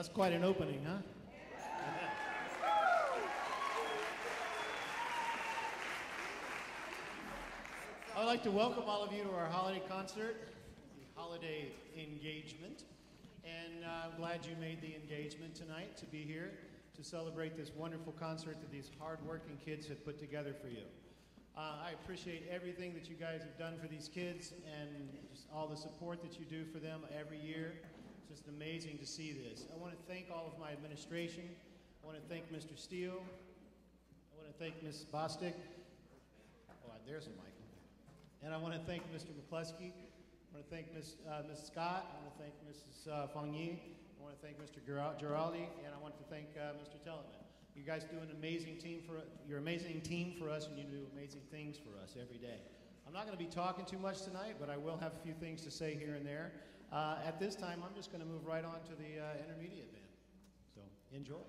That's quite an opening, huh? I'd like to welcome all of you to our holiday concert, the holiday engagement. And I'm glad you made the engagement tonight to be here to celebrate this wonderful concert that these hard-working kids have put together for you. I appreciate everything that you guys have done for these kids and just all the support that you do for them every year. It's just amazing to see this. I want to thank all of my administration. I want to thank Mr. Steele. I want to thank Ms. Bostic. Oh, there's a mic. And I want to thank Mr. McCluskey. I want to thank Ms. Scott. I want to thank Mrs. Fong Yi. I want to thank Mr. Giraldi, and I want to thank Mr. Telemann. You guys do an amazing team you're an amazing team for us, and you do amazing things for us every day. I'm not going to be talking too much tonight, but I will have a few things to say here and there. At this time, I'm just going to move right on to the intermediate band. So enjoy.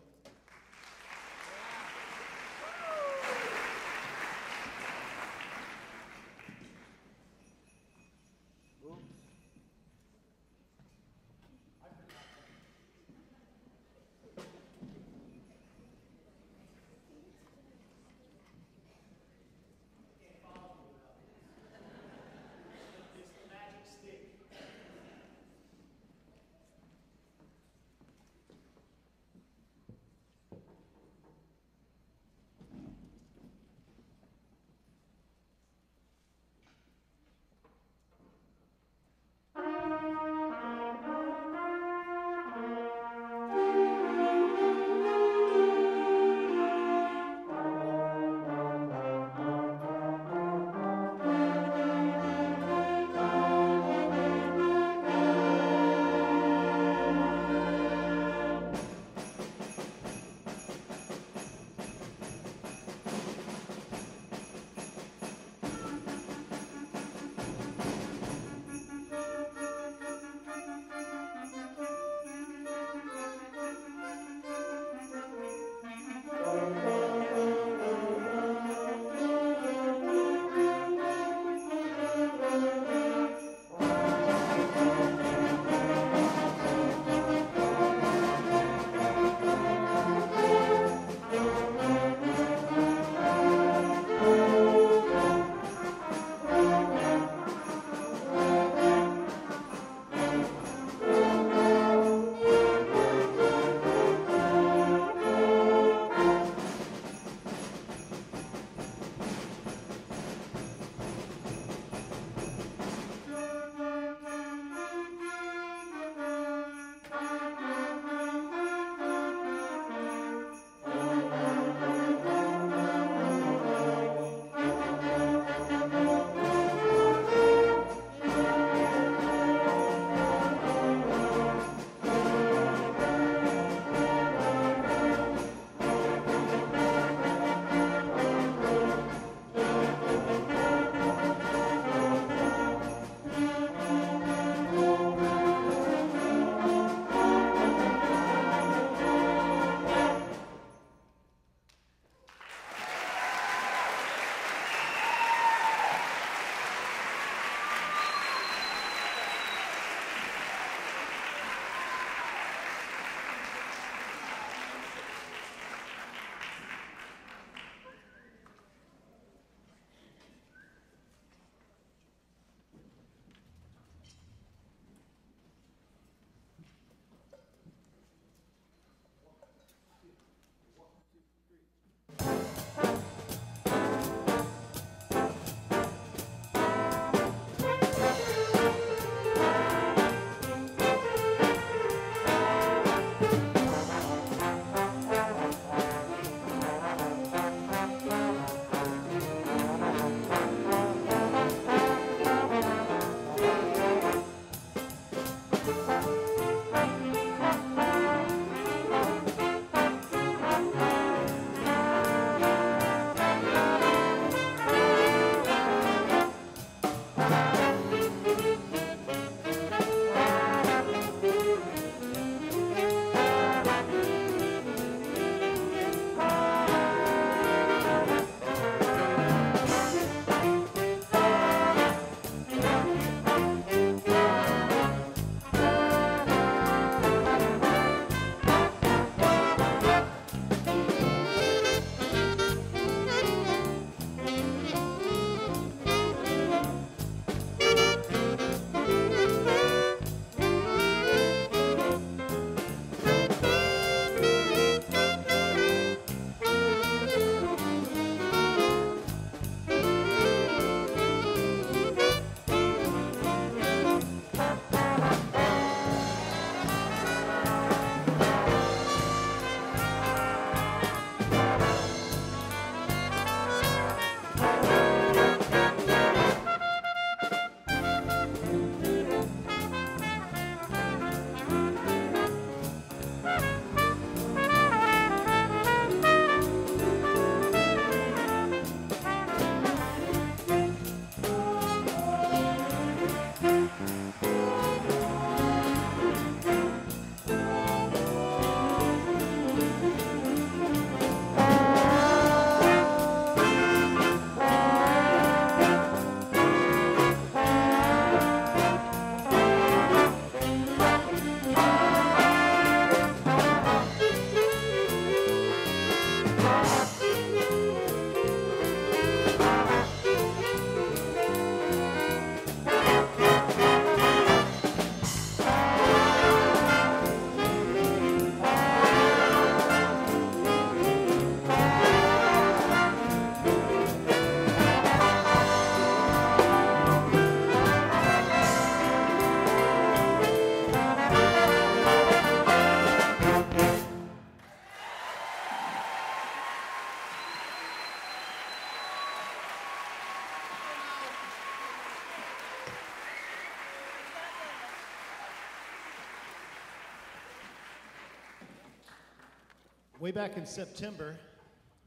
Way back in September,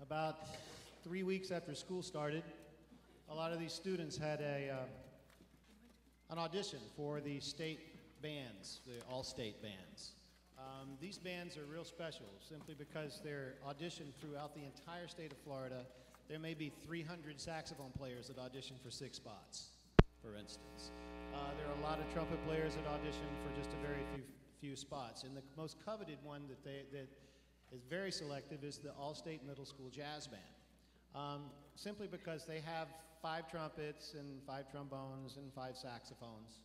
about 3 weeks after school started, a lot of these students had an audition for the state bands, the all-state bands. These bands are real special simply because they're auditioned throughout the entire state of Florida. There may be 300 saxophone players that audition for 6 spots, for instance. There are a lot of trumpet players that audition for just a very few spots. And the most coveted one that is very selective is the All-State Middle School Jazz Band. Simply because they have 5 trumpets and 5 trombones and 5 saxophones.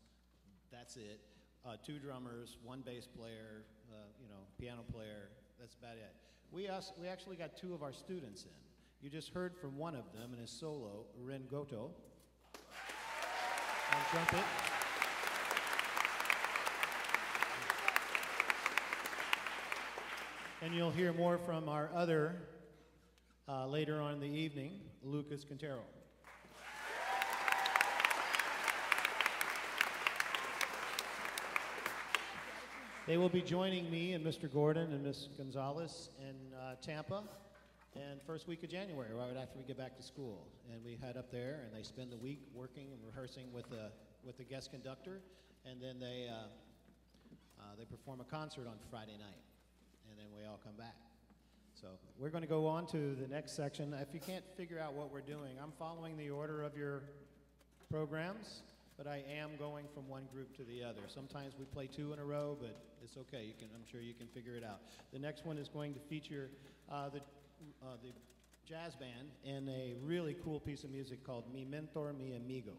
That's it. 2 drummers, 1 bass player, piano player. That's about it. We actually got 2 of our students in. You just heard from one of them in his solo, Ren Goto, on trumpet. And you'll hear more from our other, later on in the evening, Lucas Quintero. They will be joining me and Mr. Gordon and Ms. Gonzalez in Tampa, and first week of January, right after we get back to school. And we head up there, and they spend the week working and rehearsing with the guest conductor, and then they perform a concert on Friday night. And then we all come back. So we're going to go on to the next section. If you can't figure out what we're doing, I'm following the order of your programs, but I am going from one group to the other. Sometimes we play 2 in a row, but it's okay. I'm sure you can figure it out. The next one is going to feature the jazz band and a really cool piece of music called Mentor Memigo.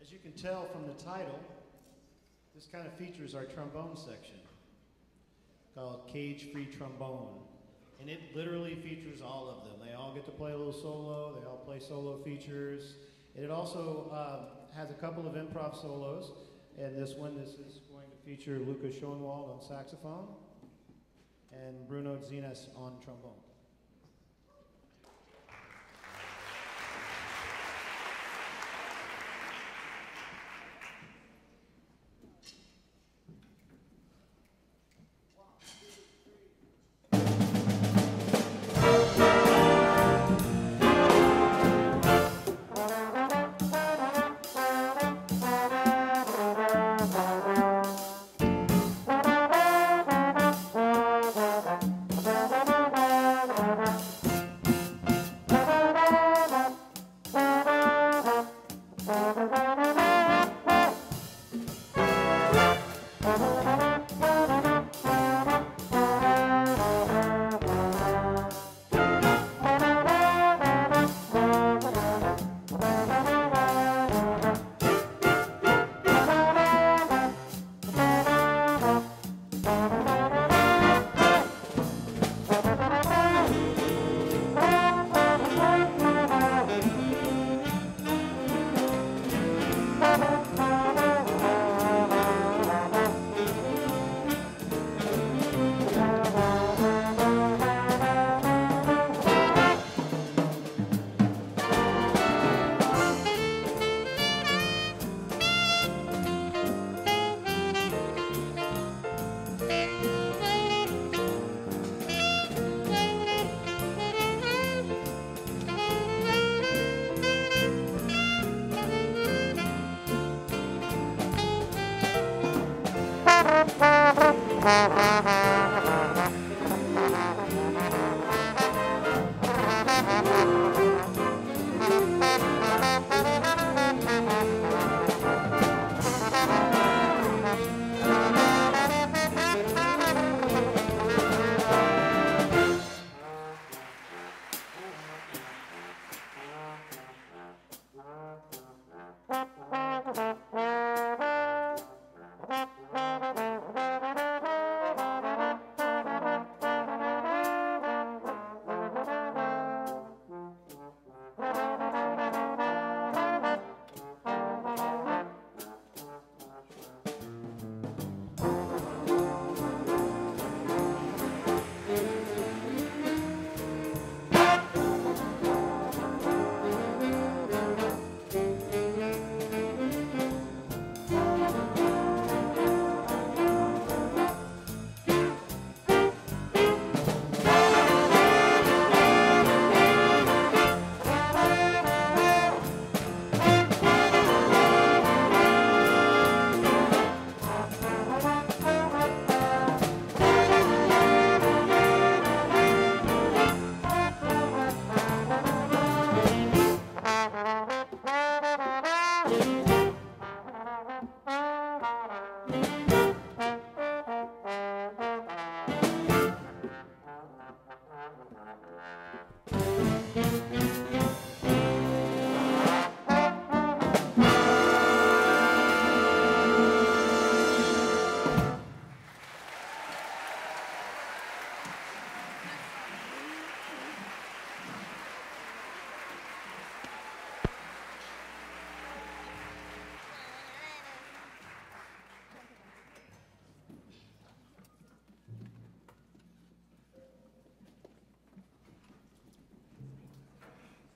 As you can tell from the title, this kind of features our trombone section called Cage-Free Trombone. And it literally features all of them. They all get to play a little solo, they all play solo features. And it also has a couple of improv solos. And this is going to feature Lucas Schoenwald on saxophone and Bruno Zines on trombone.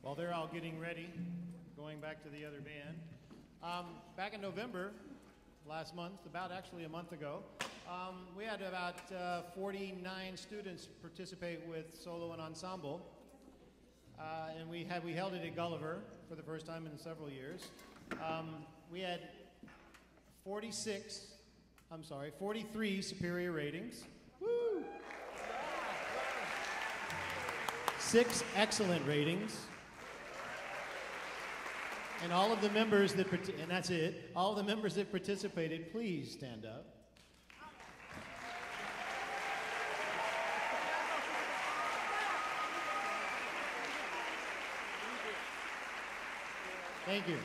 While they're all getting ready, going back to the other band, back in November, last month, actually a month ago, we had about 49 students participate with solo and ensemble, and we held it at Gulliver for the first time in several years. We had 43 superior ratings. Woo! 6 excellent ratings. And all of the members that, and that's it, all the members that participated, please stand up. Thank you.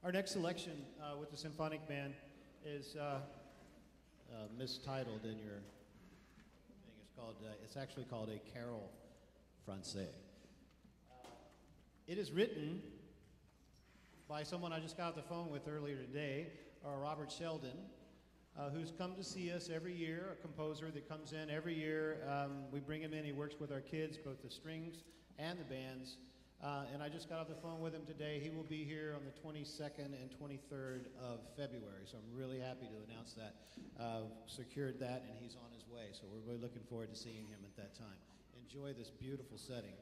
Our next selection with the Symphonic Band is mistitled in your thing. It's actually called a Carol Francais. It is written by someone I just got off the phone with earlier today, Robert Sheldon, who's come to see us every year, a composer that comes in every year. We bring him in, he works with our kids, both the strings and the bands. And I just got off the phone with him today. He will be here on the 22nd and 23rd of February, so I'm really happy to announce that. Secured that, and he's on his way, so we're really looking forward to seeing him at that time. Enjoy this beautiful setting.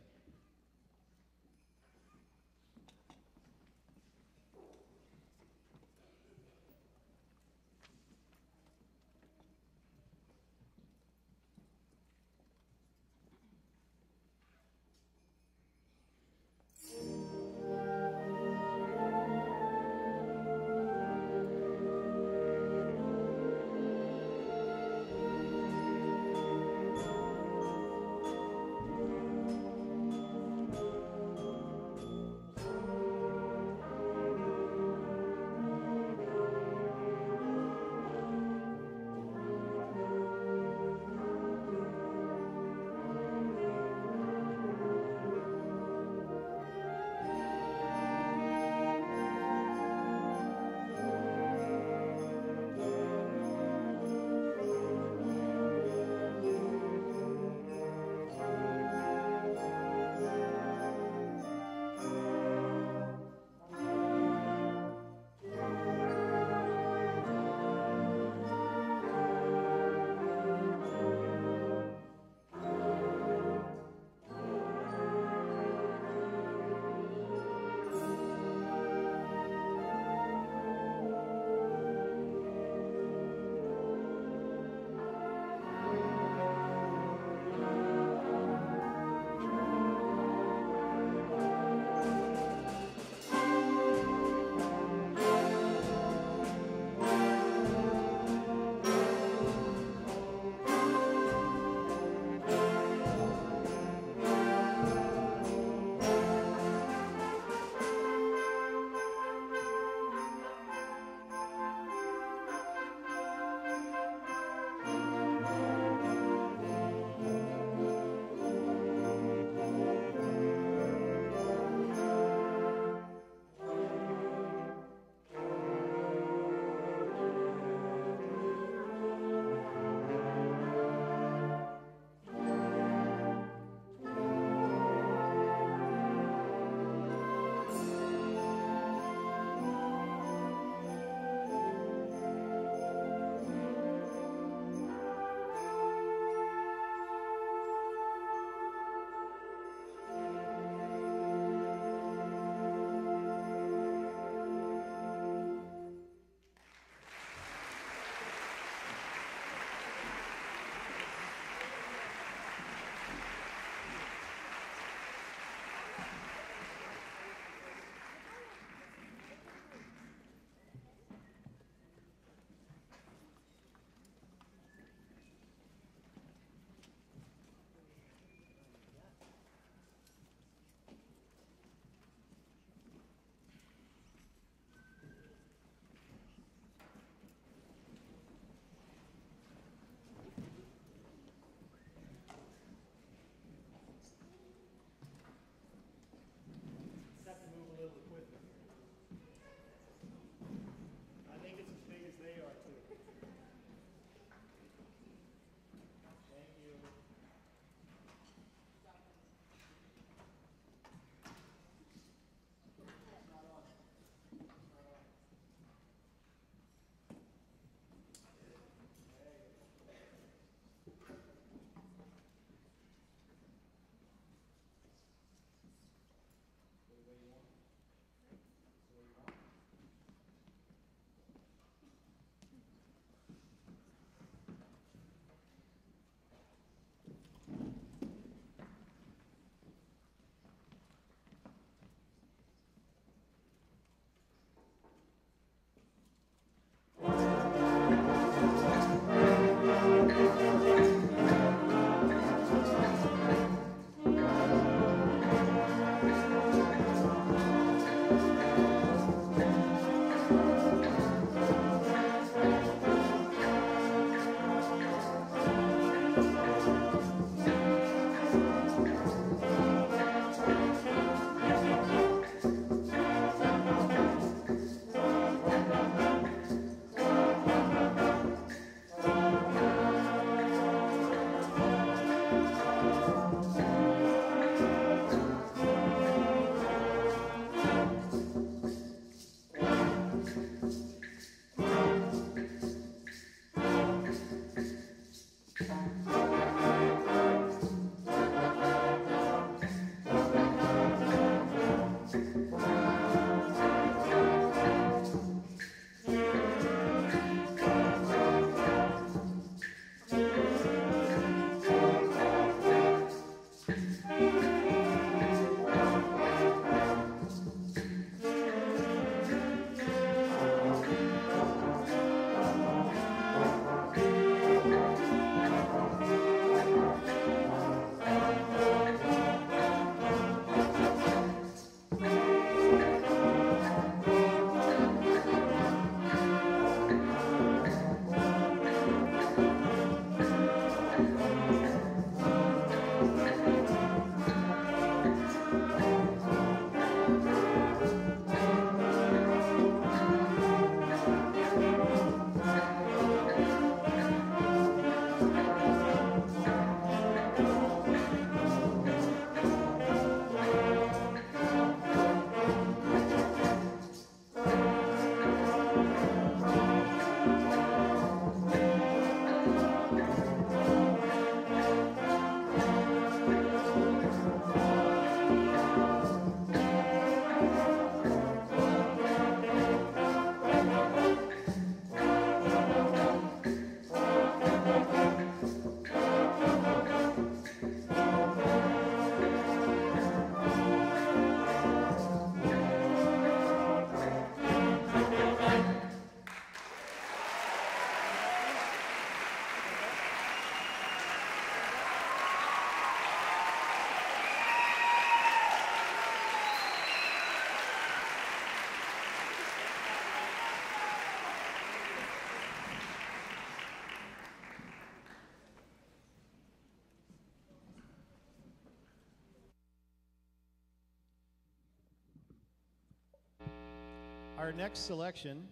Our next selection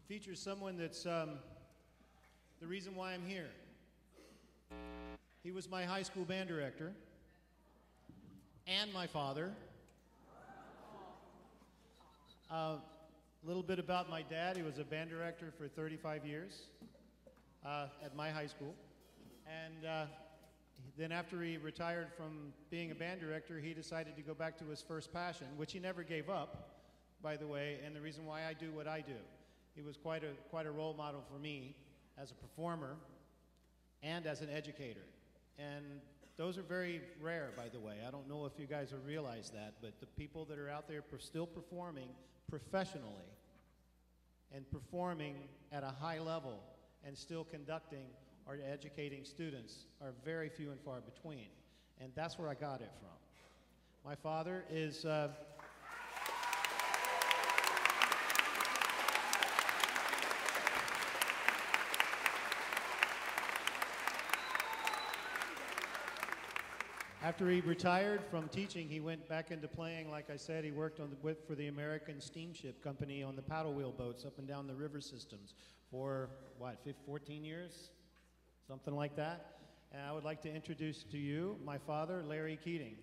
features someone that's the reason why I'm here. He was my high school band director and my father. A little bit about my dad. He was a band director for 35 years at my high school. And then after he retired from being a band director, he decided to go back to his first passion, which he never gave up, by the way, and the reason why I do what I do. He was quite a role model for me as a performer and as an educator. And those are very rare, by the way. I don't know if you guys have realized that, but the people that are out there still performing professionally and performing at a high level and still conducting or educating students are very few and far between. And that's where I got it from. My father is... After he retired from teaching, he went back into playing. Like I said, he worked for the American Steamship Company on the paddle wheel boats up and down the river systems for, 14 years? Something like that. And I would like to introduce to you my father, Larry Keating.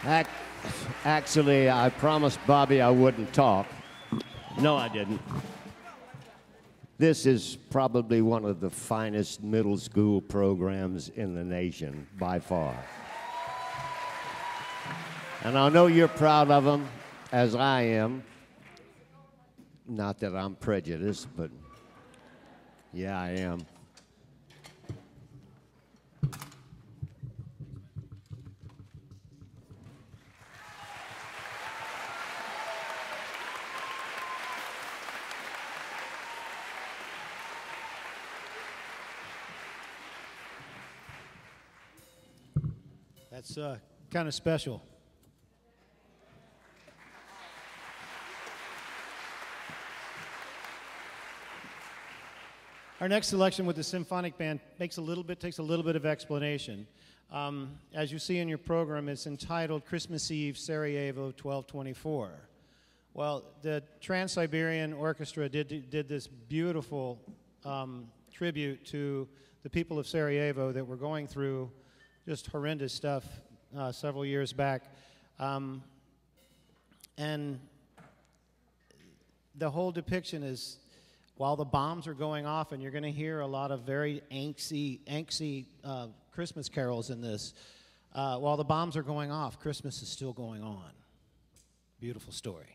Ac- Actually, I promised Bobby I wouldn't talk. No, I didn't. This is probably one of the finest middle school programs in the nation, by far. And I know you're proud of them, as I am. Not that I'm prejudiced, but yeah, I am. That's kind of special. Our next selection with the Symphonic Band takes a little bit of explanation. As you see in your program, it's entitled Christmas Eve, Sarajevo, 1224. Well, the Trans-Siberian Orchestra did this beautiful tribute to the people of Sarajevo that were going through just horrendous stuff several years back. And the whole depiction is while the bombs are going off, and you're going to hear a lot of very angsty Christmas carols in this. While the bombs are going off, Christmas is still going on. Beautiful story.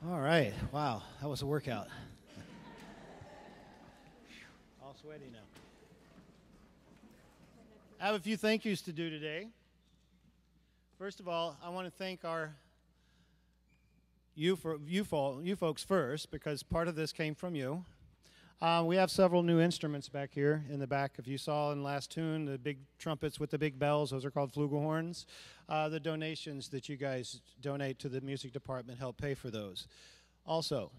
All right. Wow, that was a workout. All sweaty now. I have a few thank yous to do today. First of all, I want to thank you folks first, because part of this came from you. We have several new instruments back here in the back. If you saw in the last tune, the big trumpets with the big bells, those are called flugelhorns. The donations that you guys donate to the music department help pay for those. Also,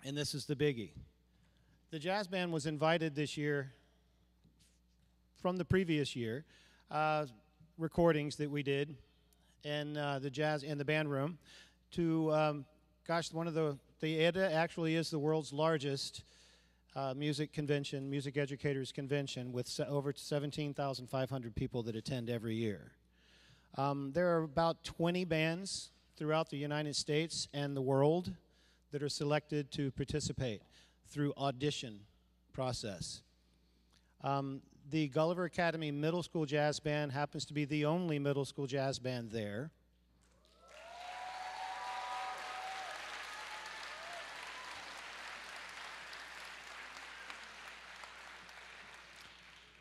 and this is the biggie, the jazz band was invited this year from the previous year, recordings that we did in the jazz in the band room to, one of the EDA actually is the world's largest music convention, music educators convention, with over 17,500 people that attend every year. There are about 20 bands throughout the United States and the world that are selected to participate through audition process. The Gulliver Academy Middle School Jazz Band happens to be the only middle school jazz band there.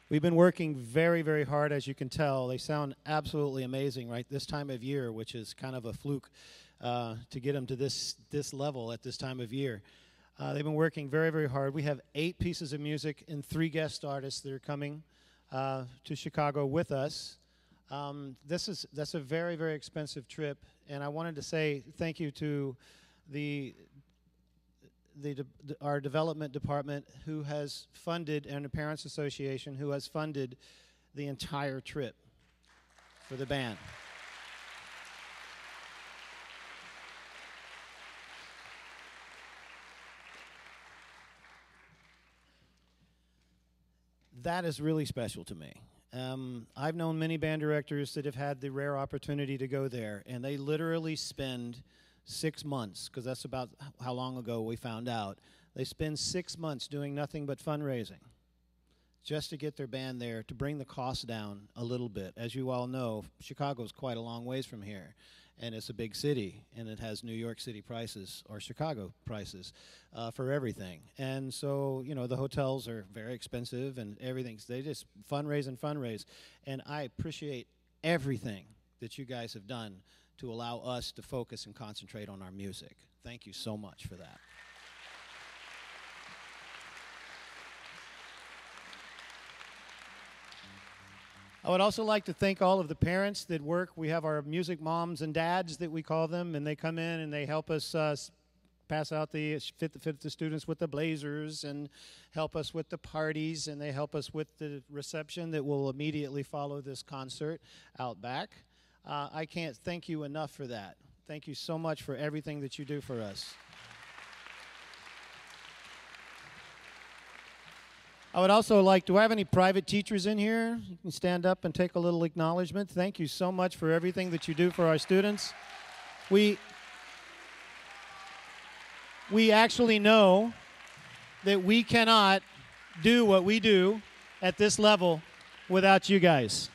We've been working very, very hard, as you can tell. They sound absolutely amazing right this time of year, which is kind of a fluke to get them to this level at this time of year. They've been working very, very hard. We have 8 pieces of music and 3 guest artists that are coming to Chicago with us. That's a very, very expensive trip, and I wanted to say thank you to our development department, who has funded, and the Parents Association, who has funded the entire trip for the band. That is really special to me. I've known many band directors that have had the rare opportunity to go there, and they literally spend 6 months, because that's about how long ago we found out. They spend 6 months doing nothing but fundraising just to get their band there, to bring the cost down a little bit. As you all know, Chicago's quite a long ways from here, and it's a big city, and it has New York City prices or Chicago prices for everything. And so, you know, the hotels are very expensive and everything. So they just fundraise and fundraise. And I appreciate everything that you guys have done to allow us to focus and concentrate on our music. Thank you so much for that. I would also like to thank all of the parents that work. We have our music moms and dads that we call them, and they come in and they help us pass out fit the students with the blazers, and help us with the parties, and they help us with the reception that will immediately follow this concert out back. I can't thank you enough for that. Thank you so much for everything that you do for us. I would also like, do I have any private teachers in here? You can stand up and take a little acknowledgement. Thank you so much for everything that you do for our students. We actually know that we cannot do what we do at this level without you guys.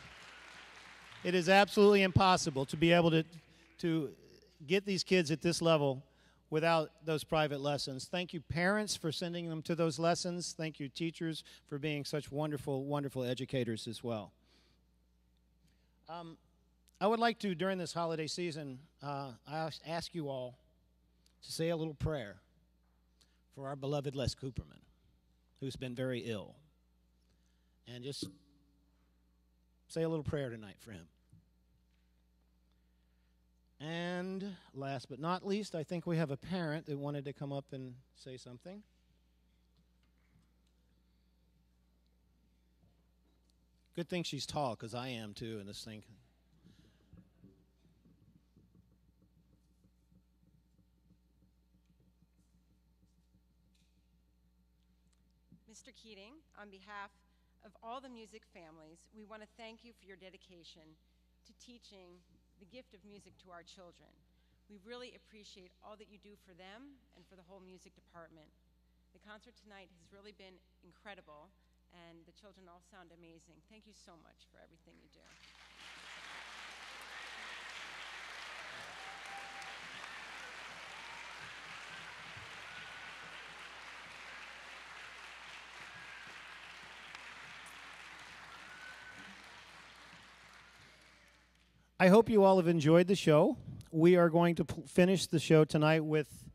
It is absolutely impossible to be able to get these kids at this level without those private lessons. Thank you, parents, for sending them to those lessons. Thank you, teachers, for being such wonderful, wonderful educators as well. I would like to, during this holiday season, ask you all to say a little prayer for our beloved Les Cooperman, who's been very ill. And just say a little prayer tonight for him. And last but not least, I think we have a parent that wanted to come up and say something. Good thing she's tall, because I am too, and this thing. Mr. Keating, on behalf of all the music families, we want to thank you for your dedication to teaching the gift of music to our children. We really appreciate all that you do for them and for the whole music department. The concert tonight has really been incredible, and the children all sound amazing. Thank you so much for everything you do. I hope you all have enjoyed the show. We are going to finish the show tonight with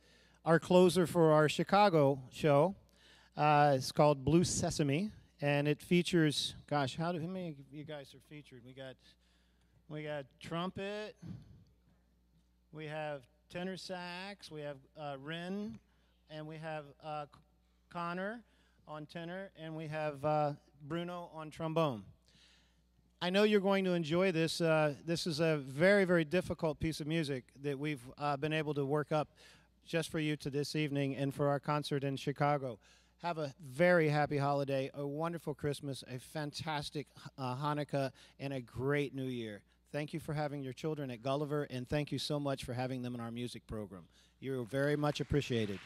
our closer for our Chicago show. It's called Blue Sesame, and it features, gosh, how many of you guys are featured? We got trumpet, we have tenor sax, we have Rin, and we have Connor on tenor, and we have Bruno on trombone. I know you're going to enjoy this. This is a very, very difficult piece of music that we've been able to work up just for you to this evening and for our concert in Chicago. Have a very happy holiday, a wonderful Christmas, a fantastic Hanukkah, and a great New Year. Thank you for having your children at Gulliver, and thank you so much for having them in our music program. You're very much appreciated.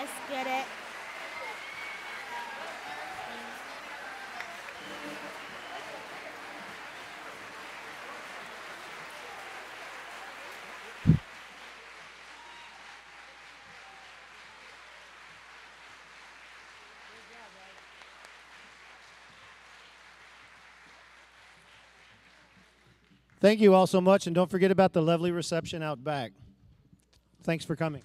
Let's get it. Thank you all so much, and don't forget about the lovely reception out back. Thanks for coming.